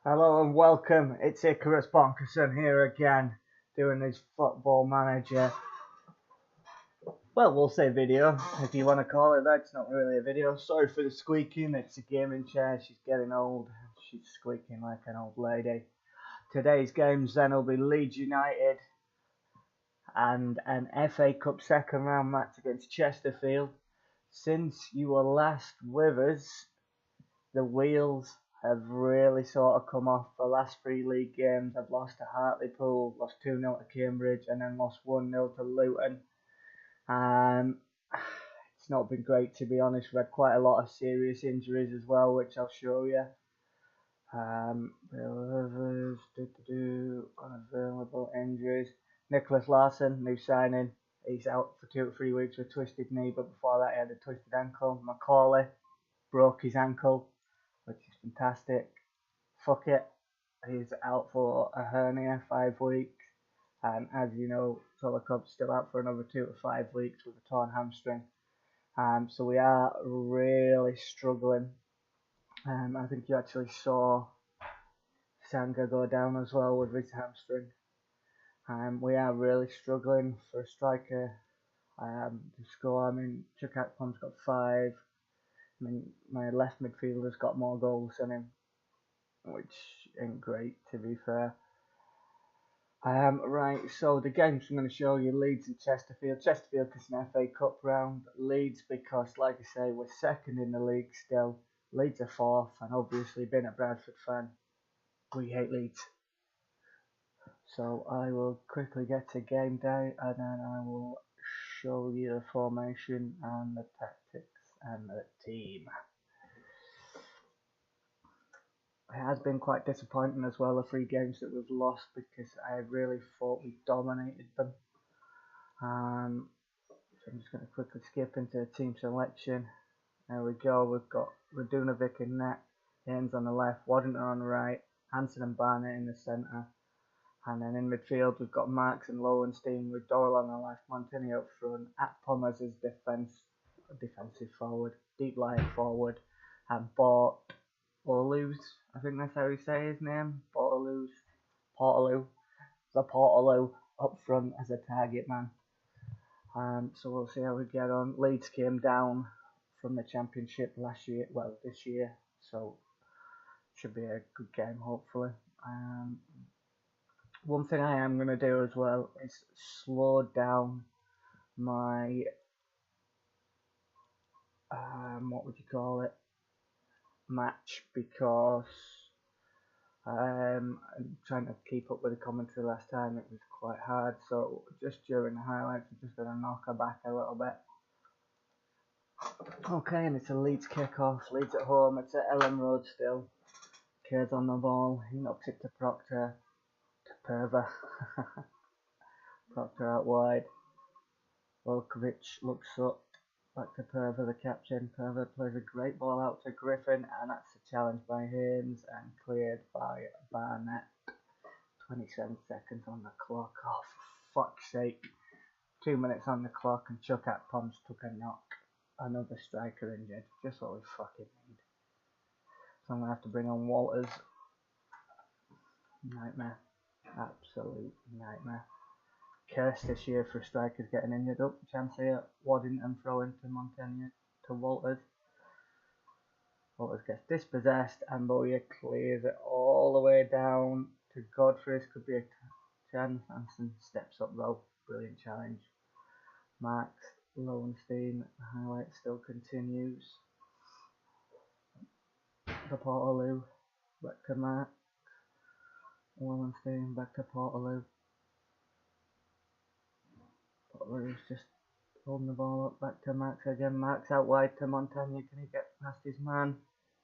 Hello and welcome. It's Icarus Bonkerson here again, doing this football manager. Well, we'll say video if you want to call it that. It's not really a video. Sorry for the squeaking. It's a gaming chair. She's getting old. She's squeaking like an old lady. Today's games then will be Leeds United and an FA Cup second round match against Chesterfield. Since you were last with us, the wheels have really sort of come off. The last three league games I've lost to Hartlepool, lost 2-0 to Cambridge, and then lost 1-0 to Luton. It's not been great, to be honest. We've had quite a lot of serious injuries as well, which I'll show you. Unavailable injuries. Nicholas Larson, new signing. He's out for 2 to 3 weeks with a twisted knee, but before that he had a twisted ankle. Macaulay broke his ankle, which is fantastic. Fuck it, he's out for a hernia, 5 weeks. And as you know, Solokop's still out for another 2 to 5 weeks with a torn hamstring. So we are really struggling. I think you actually saw Sanga go down as well with his hamstring. We are really struggling for a striker to score. I mean, Chukakpom's got 5. I mean, my left midfielder's got more goals than him, which ain't great, to be fair. Right, so the games I'm going to show you: Leeds and Chesterfield. Chesterfield because it's an FA Cup round. Leeds because, like I say, we're second in the league still. Leeds are 4th, and obviously being a Bradford fan, we hate Leeds. So I will quickly get to game day, and then I will show you the formation and the tactics and the team. It has been quite disappointing as well, the 3 games that we've lost, because I really thought we dominated them. So I'm just going to quickly skip into the team selection. There we go. We've got Radunovic in net, Haynes on the left, Waddington on the right, Hansen and Barnett in the centre. And then in midfield we've got Marks and Lowenstein with Doral on the left, Montini up front, Atpom as his defensive forward, deep lying forward, and Portaloo, I think that's how you say his name, Portaloo, up front as a target man. So we'll see how we get on. Leeds came down from the Championship this year, so should be a good game hopefully. One thing I am going to do as well is slow down my match, because I'm trying to keep up with the commentary. Last time it was quite hard, so just during the highlights I'm just going to knock her back a little bit. Okay, and it's a Leeds kick-off. Leeds at home. It's at Ellen Road still. Kerr's on the ball. He knocks it to Proctor. Perver. Proctor out wide. Volkovic looks up. Back to Perver, the captain. Perver plays a great ball out to Griffin, and that's a challenge by Haynes and cleared by Barnett. 27 seconds on the clock. Oh, for fuck's sake. 2 minutes on the clock, and Chukakpom's took a knock. Another striker injured. Just what we fucking need. So I'm going to have to bring on Walters. Nightmare. Absolute nightmare. Curse this year for strikers getting injured. Up, chance here. Waddington throwing to Montaigne to Walters. Walters gets dispossessed, and Boya clears it all the way down to Godfrey. Could be a chance. Hansen steps up though. Brilliant challenge. Marks, Lowenstein. The highlight still continues. The Portaloo. Back to Marks. Lowenstein back to Portaloo. Portaloo's just holding the ball up, back to Max again. Max out wide to Montaigne. Can he get past his man?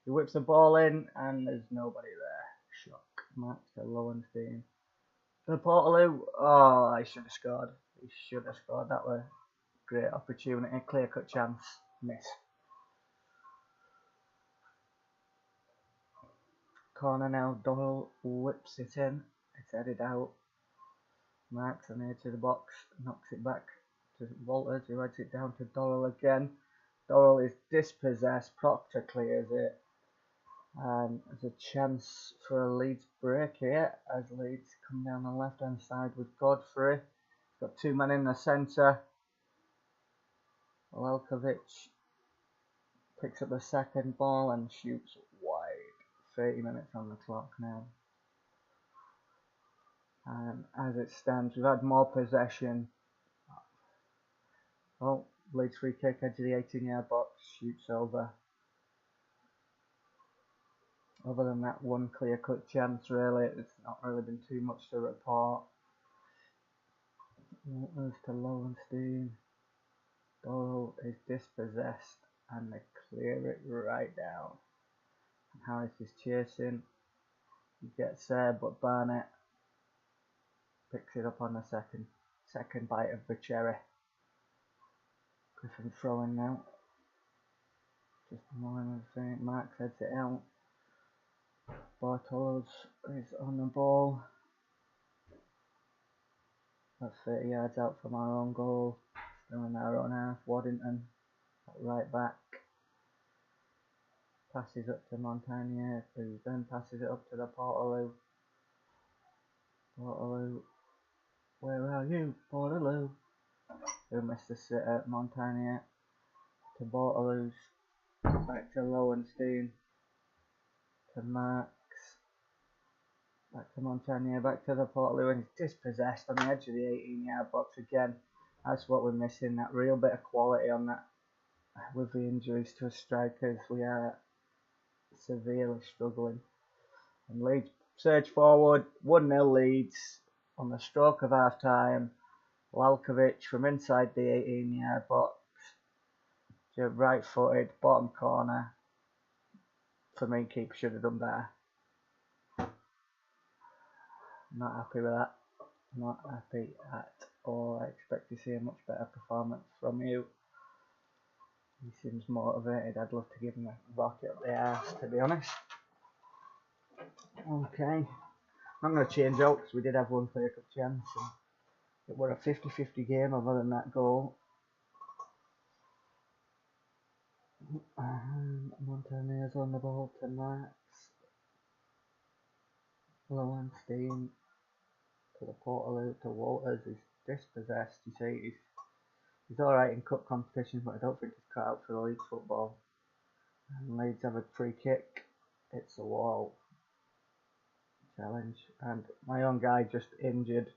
He whips the ball in, and there's nobody there. Shock. Max to Lowenstein. To Portaloo. Oh, I should have scored. He should have scored. That was a great opportunity. Clear cut chance. Miss. Corner now. Doyle whips it in. It's headed out. Marks on here to the box, knocks it back to Walters, who heads it down to Doral again. Doral is dispossessed, Proctor clears it. And there's a chance for a Leeds break here as Leeds come down the left hand side with Godfrey. Got two men in the centre. Lelkovic picks up the second ball and shoots wide. 30 minutes on the clock now. And as it stands, we've had more possession. Oh, Leeds free kick, edge of the 18-yard box, shoots over. Other than that one clear-cut chance, really, it's not really been too much to report. It moves to Lowenstein. Doyle is dispossessed and they clear it right down. Harris is chasing. He gets there, but Barnett picks it up on the second bite of the cherry. Griffin throwing now. Just more than the same. Marks heads it out. Bartolos is on the ball. That's 30 yards out from our own goal. Still in our own half. Waddington right back. Passes up to Montagnier, who then passes it up to the Portaloo. Portaloo, where are you, Portaloo? Who missed the sitter, Montagnier to Portaloo's. Back to Lowenstein. To Marks. Back to Montagnier, back to the Portaloo, and he's dispossessed on the edge of the 18-yard box again. That's what we're missing, that real bit of quality on that. With the injuries to strikers, we are severely struggling. And Leeds surge forward, 1-0 Leeds on the stroke of half time. Lalkovic from inside the 18-yard box. Right footed, bottom corner. For me, keeper should have done better. Not happy with that. Not happy at all. I expect to see a much better performance from you. He seems motivated. I'd love to give him a rocket up the arse, to be honest. Okay. I'm going to change out because we did have one clear-cut chance. And it were a 50-50 game other than that goal. Montanier's on the ball to Max. Lowenstein to the Portaloo to Walters. He's dispossessed. You see, he's alright in cup competitions, but I don't think he's cut out for the Leeds football. And Leeds have a free kick. It's the wall. Challenge. And my own guy just injured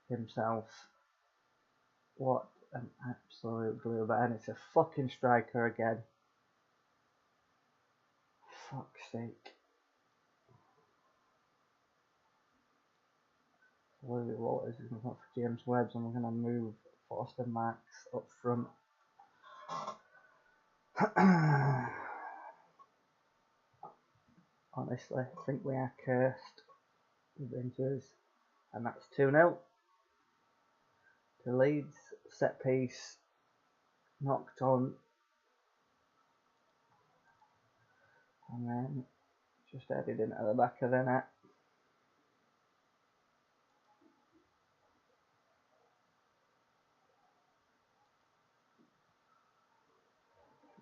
himself. What an absolute glue bag. And it's a fucking striker again. Fuck's sake. Willie Walters is going to go for James Webbs, and we're going to move Forster Max up front. Honestly, I think we are cursed with injuries. And that's 2-0 to Leeds. Set piece knocked on. And then just headed into the back of the net.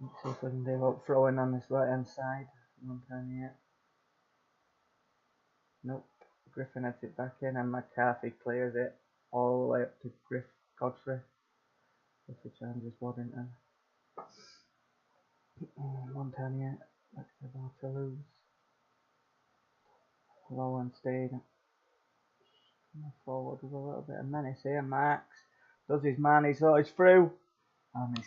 Let's see if we can do about throwing on this right hand side. Montagnier. Nope. Griffin heads it back in and McCarthy clears it all the way up to Godfrey. Godfrey challenges Waddington. Montagnier back to Bartolus. Lowenstein. Forward with a little bit of menace here. Marks does his man, he's through. And he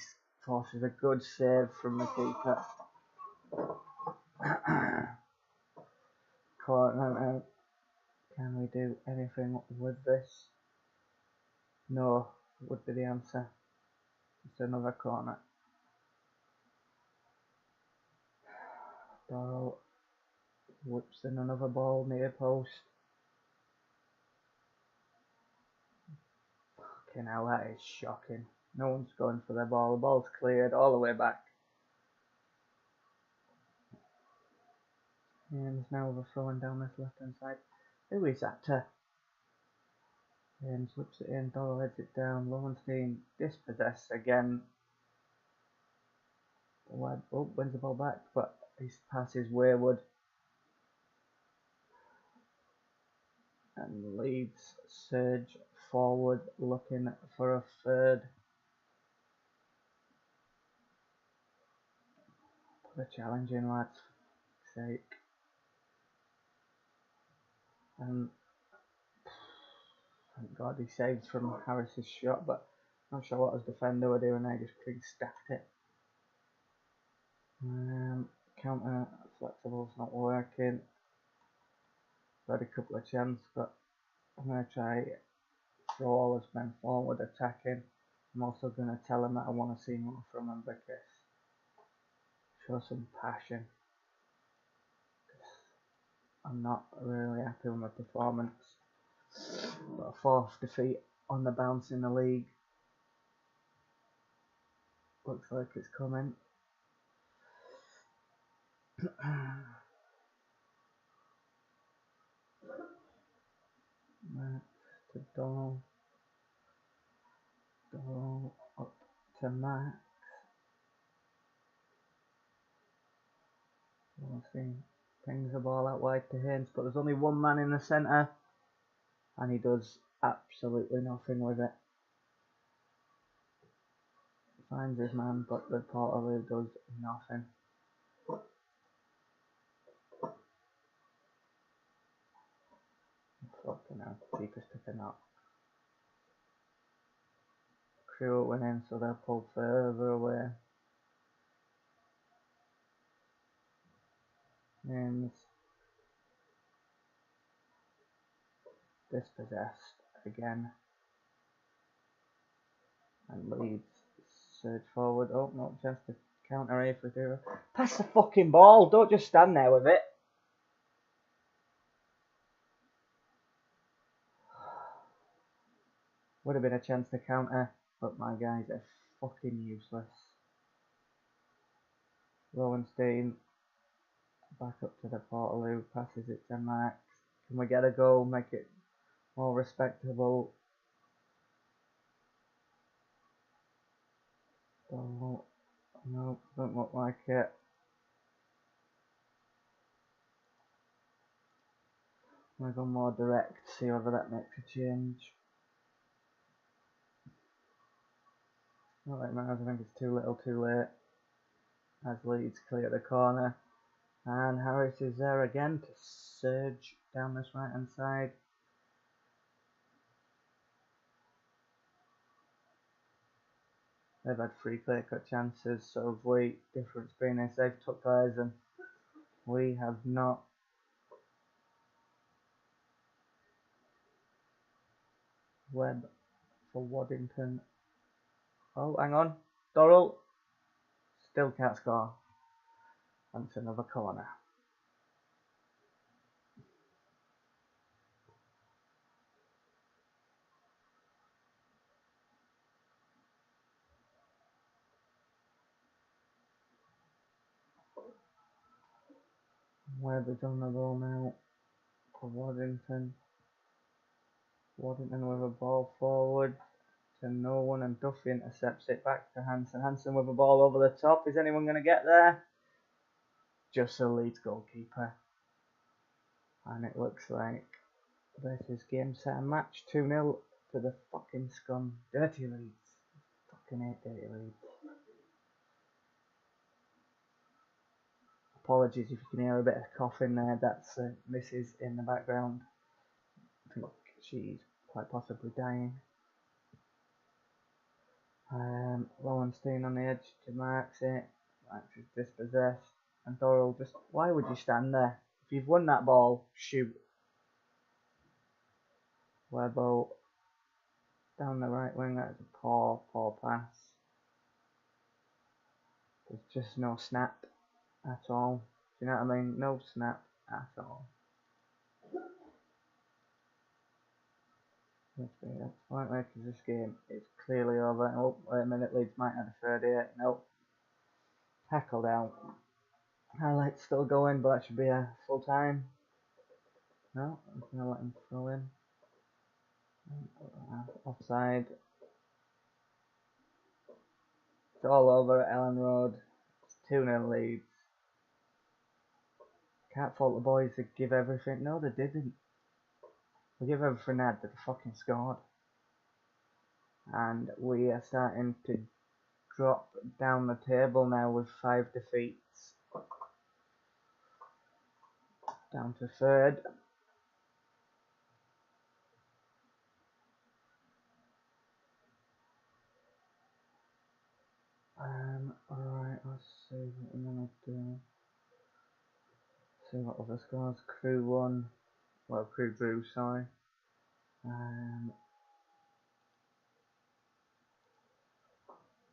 forces a good save from the keeper. Corner out. Can we do anything with this? No, would be the answer. It's another corner. Doyle whips in another ball near post. Fucking hell, that is shocking. No one's going for the ball. The ball's cleared all the way back. And now overthrowing down this left hand side. Who is that to? And slips it in, Doyle heads it down. Lowenstein dispossessed again. Webb wins the ball back, but his pass is wayward. And Leeds surge forward looking for a third. Put a challenge in, lads, for fuck's sake. And thank God he saved from Harris's shot, but not sure what his defender were doing there, just pretty stacked it. Counter flexible's not working. Had a couple of chances, but I'm going to try throw all his men forward attacking. I'm also going to tell him that I want to see more from him because show some passion. I'm not really happy with my performance. Got a fourth defeat on the bounce in the league. Looks like it's coming. Max to Donald. Donald up to Max. We'll see. Pings the ball out wide to Haynes, but there's only one man in the centre, and he does absolutely nothing with it. Finds his man, but the Portaloo does nothing. Fucking hell, cheapest pick a knock. Crew winning, so they'll pull further away. Haynes dispossessed again. And Leeds surge forward. Oh, no chance to counter A for 0. Pass the fucking ball, don't just stand there with it. Would have been a chance to counter, but my guys are fucking useless. Lowenstein back up to the Portaloo, passes it to Max. Can we get a goal, make it more respectable? Oh, no, don't look like it. I'm going to go more direct, see whether that makes a change. Not like Mars, I think it's too little too late. As Leeds clear the corner. And Harris is there again to surge down this right hand side. They've had 3 clear cut chances, so have we. Difference being they've took theirs and we have not. Webb for Waddington. Oh, hang on. Dorrell still can't score. And it's another corner. Webb is on the ball now for Waddington. Waddington with a ball forward to no one, and Duffy intercepts it back to Hansen. Hansen with a ball over the top. Is anyone going to get there? Just the Leeds goalkeeper. And it looks like this is game, set and match. 2-0 to the fucking scum. Dirty Leeds. Fucking hate dirty Leeds. Apologies if you can hear a bit of coughing there. That's Mrs. in the background. I think she's quite possibly dying. Lowenstein on the edge to Marks it. Marks is dispossessed. And Dorrell just, why would you stand there? If you've won that ball, shoot. Webbo down the right wing, that's a poor pass. There's just no snap at all. Do you know what I mean? No snap at all. That's quite like this game is clearly over. Oh, wait a minute, Leeds might have a third here. Nope. Tackled out. Highlight's still going, but that should be a full time. No, I'm going to let him throw in. Offside. It's all over at Ellen Road. It's 2-0 Leeds. can't fault the boys that give everything. No, they didn't. They give everything that they fucking scored. And we are starting to drop down the table now with 5 defeats. Down to 3rd. Alright, let's see what we're gonna do. See what other scores. Crew won. Well, Crew drew, sorry.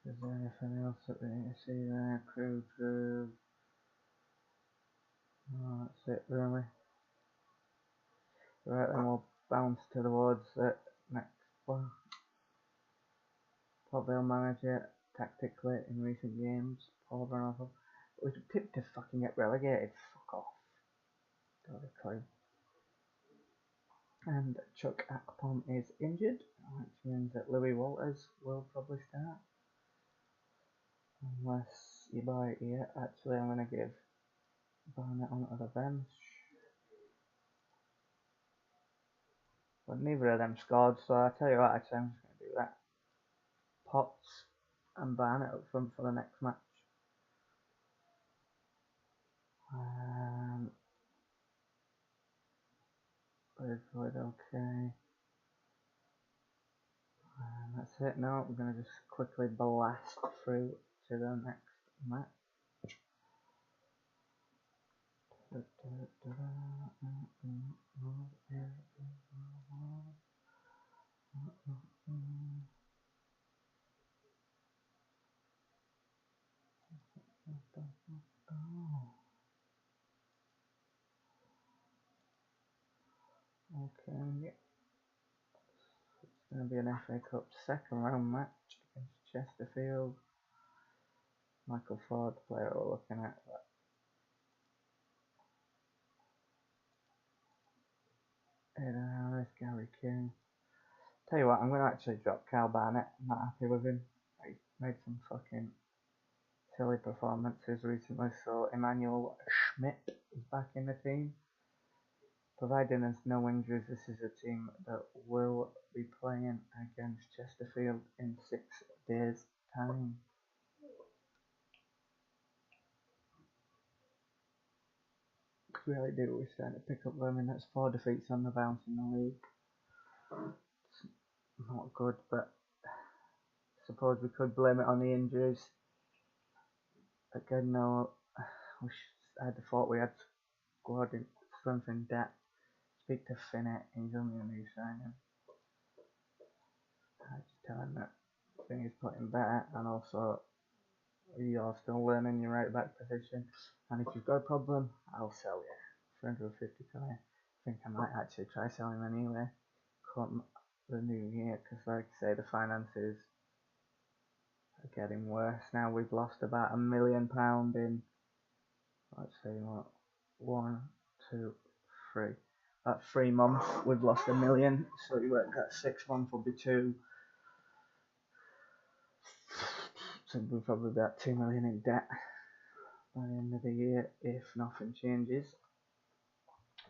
Is there anything else that we need to see there? Crew drew. Oh, that's it really. Right, then we'll bounce towards the next one. Portvale manager tactically in recent games. Paul Verhoeven. We tipped to fucking get relegated. Fuck off. Got a clue. And Chuck Akpom is injured, which means that Louis Walters will probably start. Unless you buy it here. Actually, I'm going to give Barnett onto the bench. But neither of them scored, so I tell you what, actually, I'm just going to do that. Potts and Barnett up front for the next match. Good, okay. That's it. Now we're going to just quickly blast through to the next match. Okay, yeah. It's going to be an FA Cup second round match against Chesterfield. Michael Ford, the player we're looking at. Eden Harris, Gary King. Tell you what, I'm going to actually drop Cal Barnett. I'm not happy with him. He made some fucking silly performances recently, so Emmanuel Schmidt is back in the team. Providing there's no injuries, this is a team that will be playing against Chesterfield in 6 days' time. Really do, we're starting to pick up them, and that's 4 defeats on the bounce in the league. It's not good, but I suppose we could blame it on the injuries. Again, no, I'd have thought we had squad in strength in depth. Speak to Finnett, he's only a new signing. I just tell him that thing is putting better, and also you're still learning your right back position. And if you've got a problem, I'll sell you. 350 I think I might actually try selling him anyway. Come the new year, because like I say, the finances are getting worse now. We've lost about £1 million in, let's see what, 1, 2, 3. About 3 months we've lost £1 million, so you work at 6 months will be 2. So we'll probably be at 2 million in debt by the end of the year if nothing changes.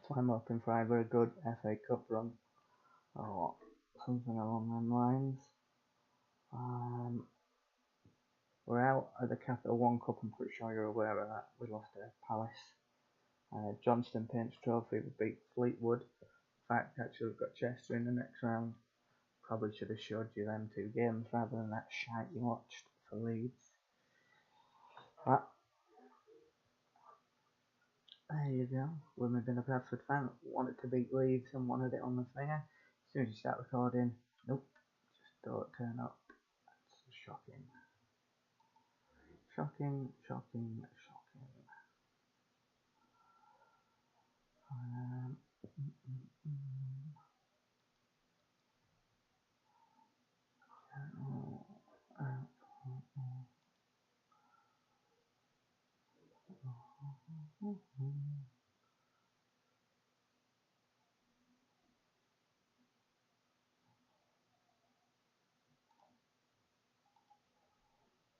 So I'm hoping for either a good FA Cup run or something along them lines. We're out of the Capital One Cup, I'm pretty sure you're aware of that. We lost to Palace. Johnston Paints Trophy, we beat Fleetwood. In fact, actually we've got Chester in the next round. Probably should have showed you them 2 games rather than that shite you watched for Leeds. But there you go. Women been a Bradford fan, wanted to beat Leeds and wanted it on the finger. As soon as you start recording, nope, just don't turn up. That's shocking. Shocking, shocking, shocking.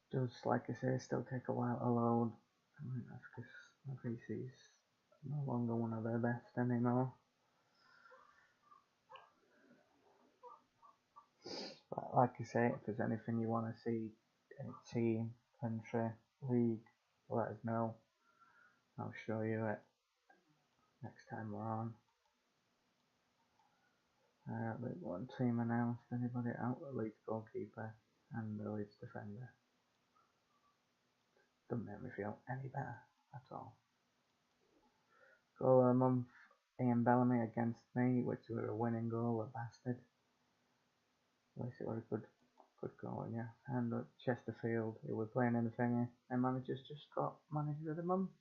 Does, like I say, still take a while to load. I mean, that's because my PC's no longer one of their best anymore. But like I say, if there's anything you want to see, any team, country, league, let us know. I'll show you it next time we're on. League One team announced. Anybody out? The Leeds goalkeeper and the Leeds defender. Doesn't make me feel any better at all. Goal of the month, Ian Bellamy against me, which was a winning goal, a bastard. At least it was a good goal, yeah. And Chesterfield, who were playing in the thingy, and managers just got manager of the month.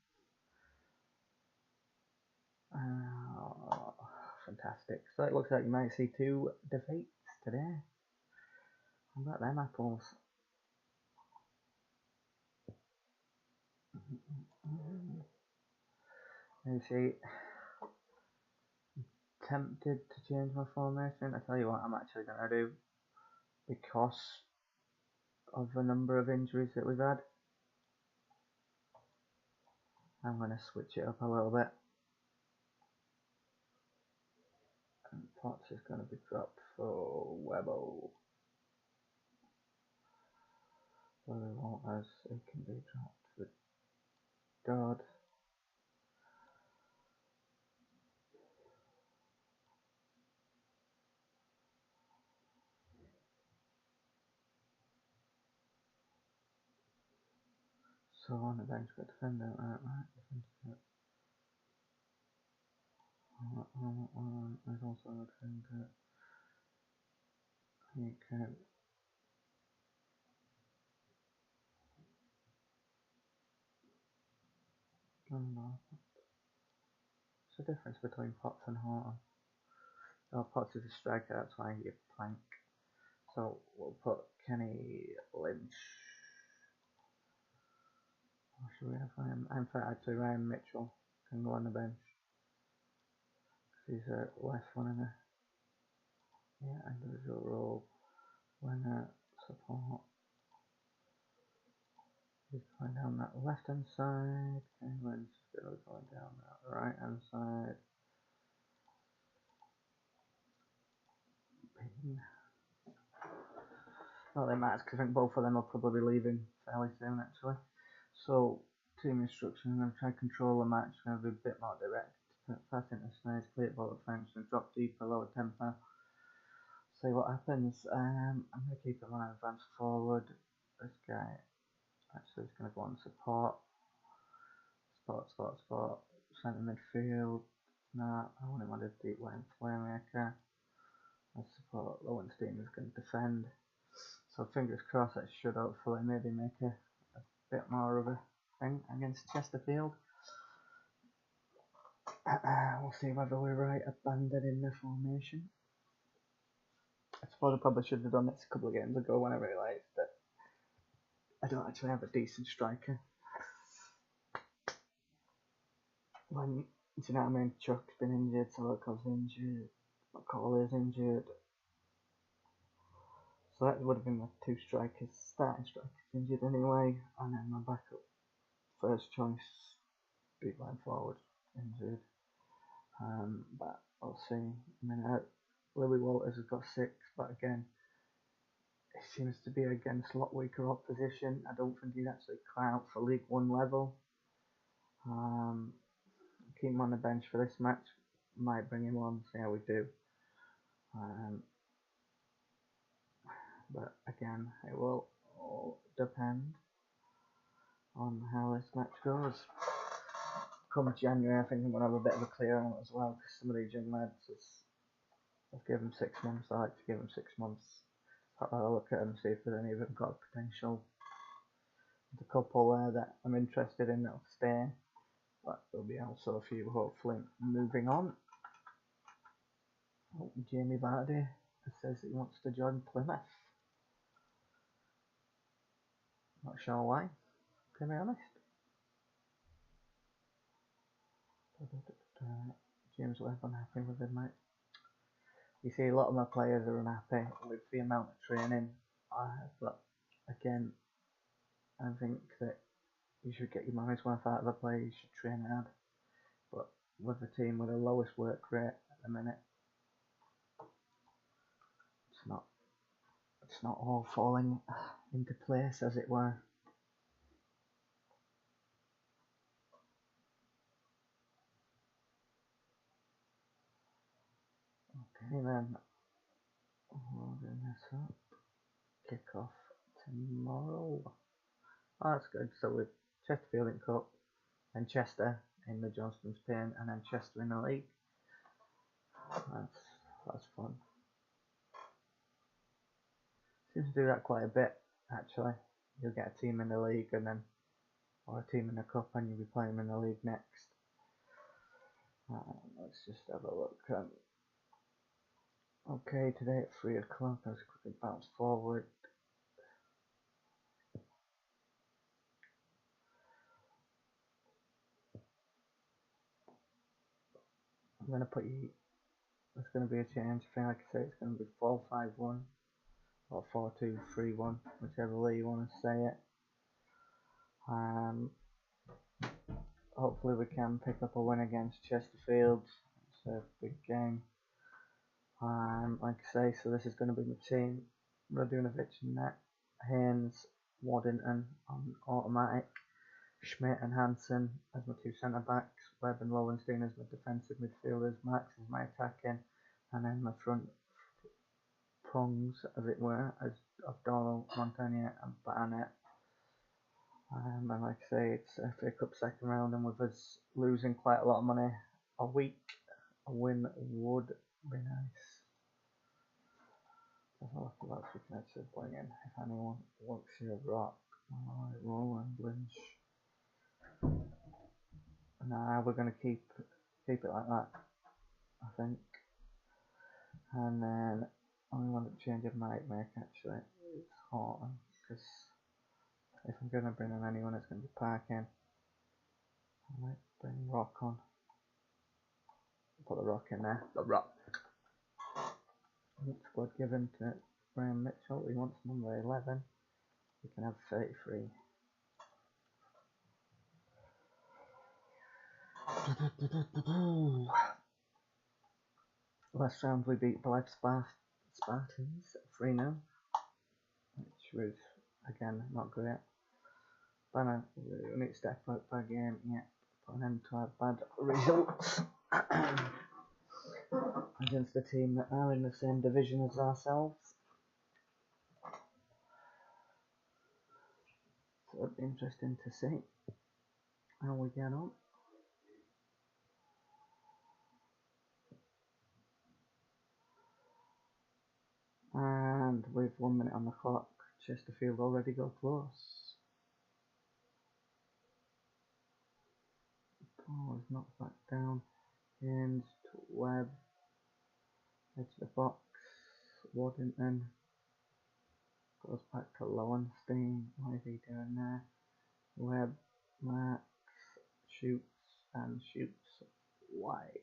Fantastic. So it looks like you might see 2 defeats today. How about them apples? You see, tempted to change my formation. I tell you what, I'm actually going to do, because of the number of injuries that we've had. I'm going to switch it up a little bit. And Potts is going to be dropped for Webbo. Well, they won't, as it can be dropped for Dodd. So on the bench, got defender, right. There's also a defender. You can. What's the difference between Potts and Horton? Oh, Potts is a striker, that's why you plank. So we'll put Kenny Lynch. What should we have for him? In fact, actually, Ryan Mitchell can go on the bench. He's a left winger. Yeah, individual role. Winger, support. He's going down that left hand side. Kenny Lynch is going down that right hand side. Not that matters, because I think both of them will probably be leaving fairly soon, actually. So, team instruction, I'm going to try and control the match, going to be a bit more direct. Pass into space, clear ball defense, and drop deeper, lower tempo. See what happens. I'm going to keep it on advance forward. This guy actually is going to go on support. Spot. Centre midfield. Nah, I want him on a deep line playmaker. Support. Lowenstein is going to defend. So fingers crossed, that should hopefully maybe make a bit more of a thing against Chesterfield. We'll see whether we're right abandoning the formation. I suppose I probably should have done this a couple of games ago when I realised that I don't actually have a decent striker. When, do you know what I mean? Chuck's been injured, Solokov's injured, Macaulay's injured. So that would have been my 2 strikers, starting strikers injured anyway, and then my backup first choice, deep line forward, injured. But I'll see. I mean, Louis Walters has got 6, but again, it seems to be against a lot weaker opposition. I don't think he's actually quite out for League One level. Keep him on the bench for this match. Might bring him on, see how we do. But again, it will all depend on how this match goes. Come January, I think I'm going to have a bit of a clear out as well, because some of these young lads, I've given them 6 months. I like to give them 6 months. I'll look at them, see if there's any of them got potential. There's a couple there that I'm interested in that'll stay, but there'll be also a few hopefully moving on. Oh, Jamie Vardy says he wants to join Plymouth. Not sure why, to be honest. James Webb unhappy with him, mate. You see, a lot of my players are unhappy with the amount of training I have, but again, I think that you should get your money's worth out of a player, you should train hard. But with the team with the lowest work rate at the minute. It's not all falling into place, as it were. Okay then, loading this up. Kick off tomorrow. Oh, that's good. So with Chesterfield in Cup, and Chester in the Johnston's Pin, and then Chester in the league. That's fun. Seems to do that quite a bit, actually. You'll get a team in the league and then, or a team in the cup, and you'll be playing them in the league next. Let's just have a look. Okay, today at 3 o'clock, I was quickly bounce forward. I'm going to put you, there's going to be a change. I think, like I say, it's going to be 4-5-1 or 4-2-3-1, whichever way you want to say it. Hopefully we can pick up a win against Chesterfield. It's a big game. Like I say, so this is going to be my team. Radunovic in net, Haynes, Waddington on automatic, Schmidt and Hansen as my two centre backs, Webb and Lowenstein as my defensive midfielders, Max as my attacking, and then my front prongs, as it were, as of Doyle, Montagnier and Barnett. And like I say, it's FA Cup second round, and with us losing quite a lot of money a week, a win would be nice. Have a look at what we can actually bring in, if anyone wants your rock. Alright, Roland Lynch. Nah, we're going to keep it like that, I think. And then, only one that change I might make actually is Horton, because if I'm going to bring in anyone, it's going to be Parkin. I might bring Rock on. Put the Rock in there. The Rock. Squad given to Graham Mitchell. He wants number 11. We can have 33. Last round we beat Black Spartans 3-0, which was again not great. Banner, we need to step up by game, yeah, put an end to our bad results against the team that are in the same division as ourselves. So it'll be interesting to see how we get on. And with 1 minute on the clock, Chesterfield already go close. Paul is knocked back down. Haynes to Webb. Edge of the box. Waddington goes back to Lowenstein. What is he doing there? Webb, Max shoots and shoots wide.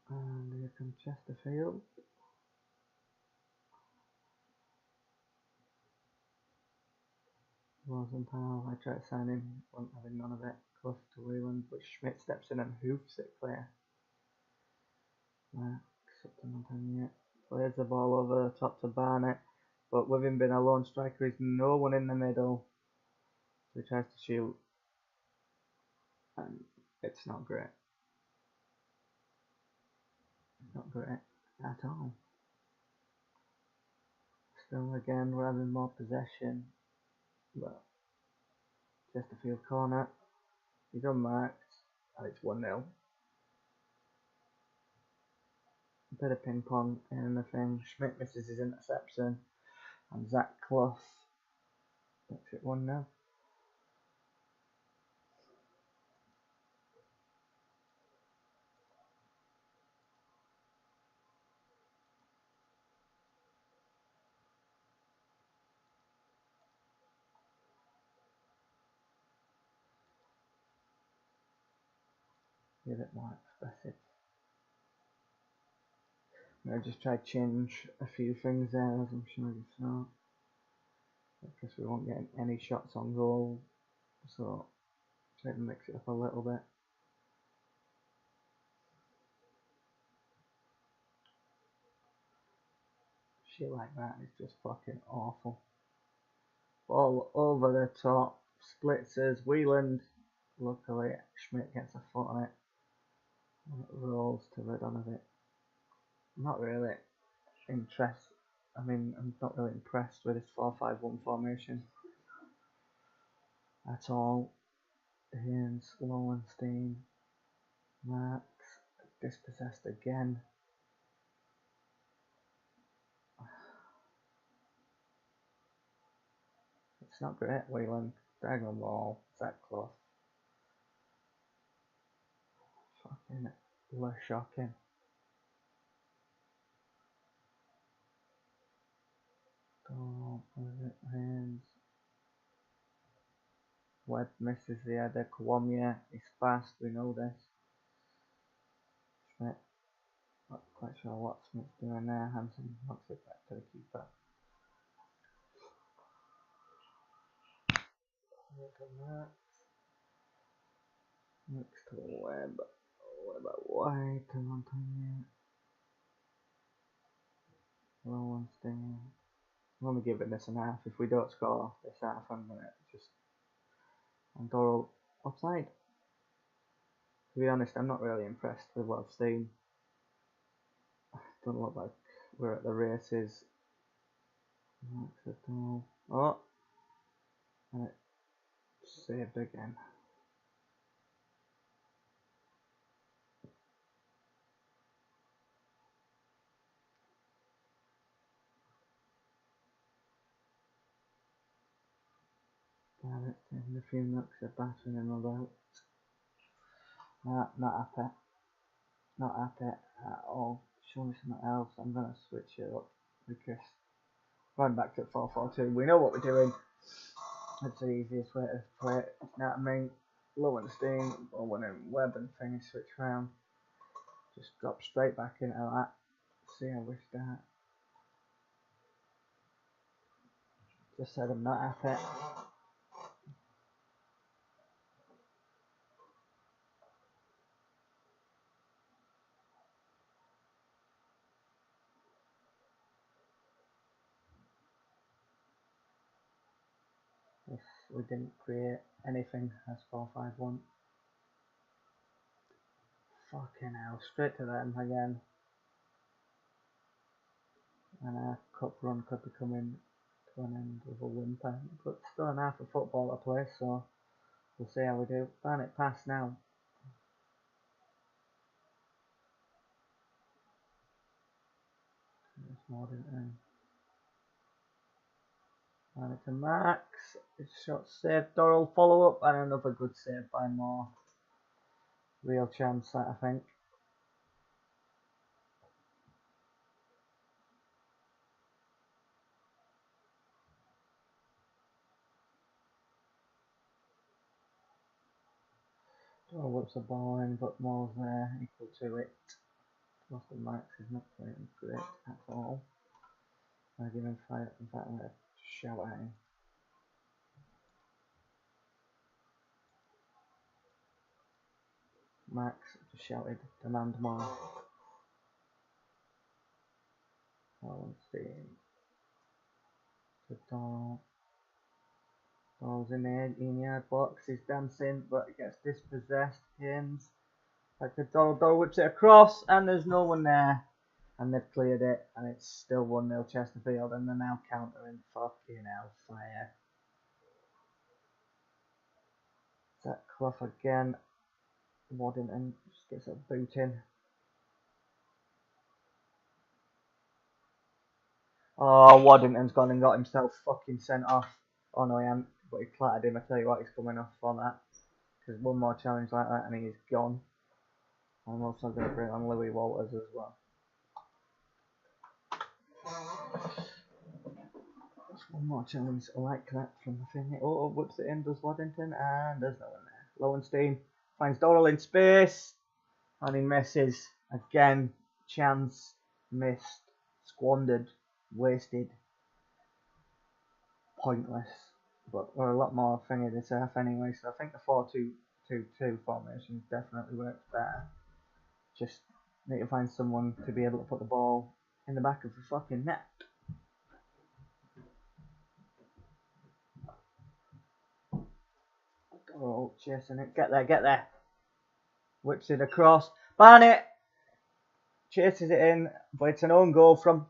And here comes Chesterfield. Rosenthal, I tried to sign him, wasn't having none of it. Close to Whelan, but Schmidt steps in and hoofs it clear. Max up to Montagnier. Plays the ball over the top to Barnett, but with him being a lone striker, there's no one in the middle. So he tries to shoot, and it's not great. Not great at all. Still again, we're having more possession, but Chesterfield corner. He's unmarked, and it's 1-0. A bit of ping pong in the thing. Schmidt misses his interception, and Zach Clough makes it 1-0. Be a bit more expressive. I just tried to change a few things there, as I'm sure you saw. Because we won't get any shots on goal, so Try to mix it up a little bit. Shit like that is just fucking awful. Ball over the top. Splitzers. Wieland. Luckily, Schmidt gets a foot on it. And it rolls to the done of it. I'm not really I'm not really impressed with this 4-5-1 formation at all. Haynes, Lowenstein, Marx, dispossessed again. It's not great. Whelan, diagonal ball, Zach Clough. Fucking shocking. Oh, what is it? Haynes. Webb misses the header. Kwame is fast, we know this. Schmidt, not quite sure what Smith's doing there. Hansen knocks it back to the keeper. Next to Webb. Webb out wide to Montagnier. Lowenstein. I'm only giving this an half. If we don't score this half, I'm gonna just on Doral offside. To be honest, I'm not really impressed with what I've seen. Doesn't look like we're at the races. Oh, and it saved again. Barrett taking a few knocks of battering him about. Nah, not happy. Not happy at all. Show me something else. I'm gonna switch it up because going back to 4-4-2. We know what we're doing. That's the easiest way to play it. You know what I mean? Lowenstein, Owen and Webb and finish switch round. Just drop straight back into that. See how we start. Just said I'm not happy. If we didn't create anything as 4-5-1. Fucking hell, straight to them again. And our cup run could be coming to an end with a whimper. But still an half of football to play, so we'll see how we do. Barnett pass now. There's Mordenton. Barnett to Max. It's shot saved. Doral follow up and another good save by Moore. Real chance that I think. Doral whips the ball in, but Moore's there, equal to it. Boston Max is not playing great at all. I give him fire. In fact, I'm going to shout at him. Max just shouted, demand more. Lowenstein to Doral. Doral's in the 18-yard box, he's dancing, but he gets dispossessed. Haynes back to Doral. Doral whips it across, and there's no one there. And they've cleared it, and it's still 1-0 Chesterfield, and they're now countering. Fucking hellfire. That Clough again. Waddington just gets a boot in. Oh, Waddington's gone and got himself fucking sent off. Oh no, he hasn't, but he clattered him. I tell you what, he's coming off for that. Because one more challenge like that, and he's gone. I'm also going to bring on Louis Walters as well. Just one more challenge like that from the thing. Oh, whips it in, does Waddington, and there's no one there. Lowenstein finds Doral in space, and he misses again. Chance missed, squandered, wasted, pointless. But we're a lot more thingy this half anyway, so I think the 4-2 2-2 formation definitely works better. Just need to find someone to be able to put the ball in the back of the fucking net. Oh, chasing it. Get there, get there. Whips it across. Barnett chases it in, but it's an own goal from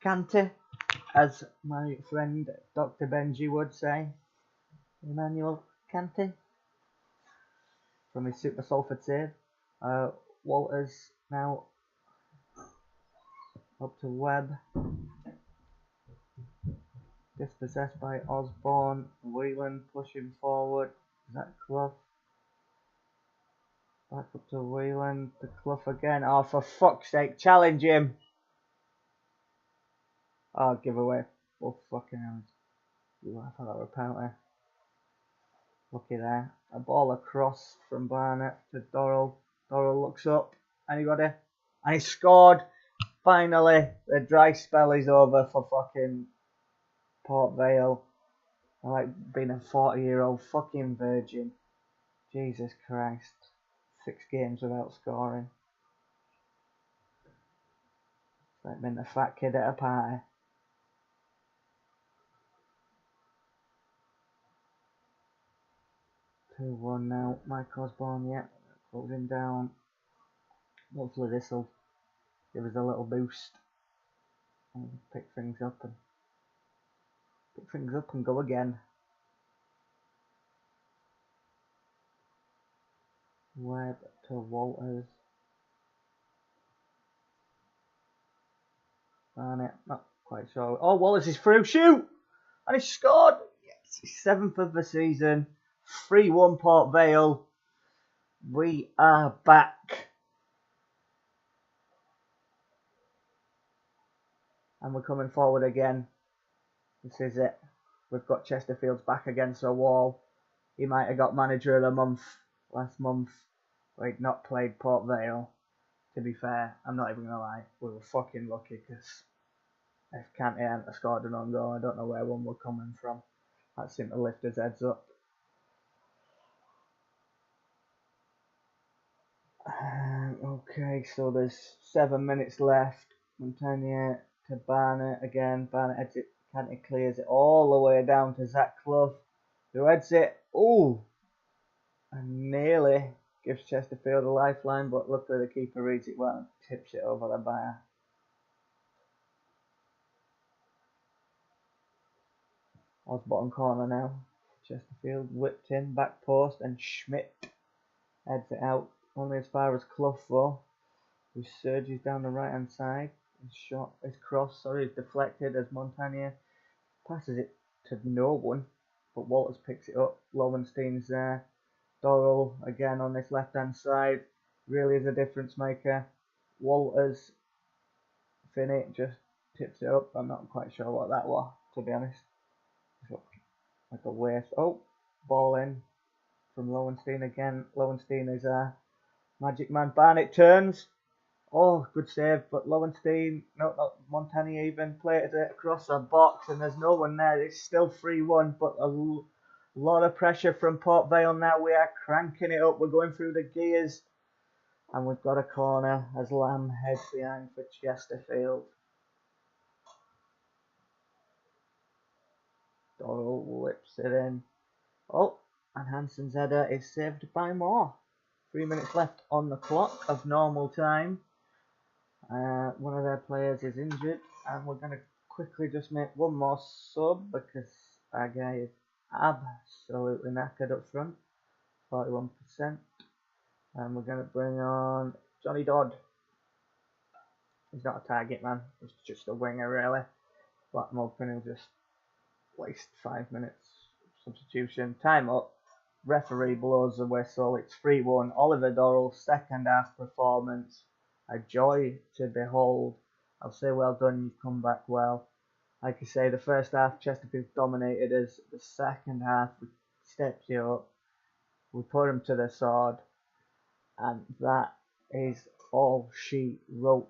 Kante, as my friend Dr. Benji would say. Emmanuel Kante from his Super Salford save. Walters now up to Webb. Dispossessed by Osborne. Whelan pushing forward. Is that Clough? Back up to Whelan. To Clough again. Oh, for fuck's sake. Challenge him. Oh, give away. Oh, fucking hell. I thought that were a penalty. Lucky there. A ball across from Barnett to Dorrell. Dorrell looks up. Anybody? And he scored. Finally, the dry spell is over for fucking Port Vale. I like being a 40-year-old fucking virgin. Jesus Christ. 6 games without scoring. It's like being a fat kid at a party. Two one now. Mike Osborne, yeah. Closing down. Hopefully this will give us a little boost. And pick things up and go again. Webb to Walters. Barnett, not quite sure. Oh, Walters is through. Shoot! And he scored! Yes, 7th of the season. 3-1 Port Vale. We are back. And we're coming forward again. This is it. We've got Chesterfield's back against a wall. He might have got manager of the month last month, but he'd not played Port Vale. To be fair, I'm not even going to lie. We were fucking lucky because if Kante hadn't scored an own goal, I don't know where one were coming from. That seemed to lift his heads up. Okay, so there's 7 minutes left. Montagnier to Barnett again. Barnett heads it. Kante clears it all the way down to Zach Clough, who heads it. Ooh! And nearly gives Chesterfield a lifeline, but luckily the keeper reads it well and tips it over the bar. Osborne corner now. Chesterfield whipped in, back post, and Schmidt heads it out. Only as far as Clough though, who surges down the right hand side. His cross is deflected as Montagnier passes it to no one, but Walters picks it up. Lowenstein's there. Dorrell again on this left hand side. Really is a difference maker. Walters, Finney just tips it up. I'm not quite sure what that was, to be honest. Like a waste. Oh, ball in from Lowenstein again. Lowenstein is a magic man. Barnett turns. Oh, good save, but Lowenstein, no, Montagnier even plated it across the box, and there's no one there. It's still 3-1, but a lot of pressure from Port Vale now. We are cranking it up. We're going through the gears, and we've got a corner as Lamb heads behind for Chesterfield. Dorrell whips it in. Oh, and Hansen's header is saved by Moore. 3 minutes left on the clock of normal time. One of their players is injured, and we're going to quickly just make one more sub because our guy is absolutely knackered up front, 41%. And we're going to bring on Johnny Dodd. He's not a target man, he's just a winger really. Blackmore will just waste 5 minutes. Substitution, time up. Referee blows the whistle. It's 3-1. Oliver Dorrell's second half performance. A joy to behold. I'll say well done, you've come back well. Like I say, the first half Chesterfield dominated us. The second half we stepped you up. We put him to the sword. And that is all she wrote.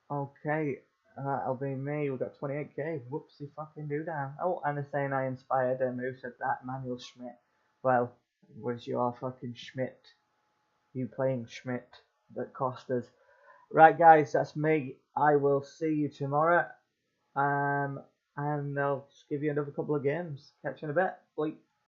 Okay, that'll be me. We've got 28k. Whoopsie fucking do down. Oh, and they're saying I inspired him. Who said that? Emmanuel Schmidt. Well, was your fucking Schmidt. You playing Schmidt that cost us. Right, guys, that's me. I will see you tomorrow. And I'll just give you another couple of games. Catch you in a bit. Bye.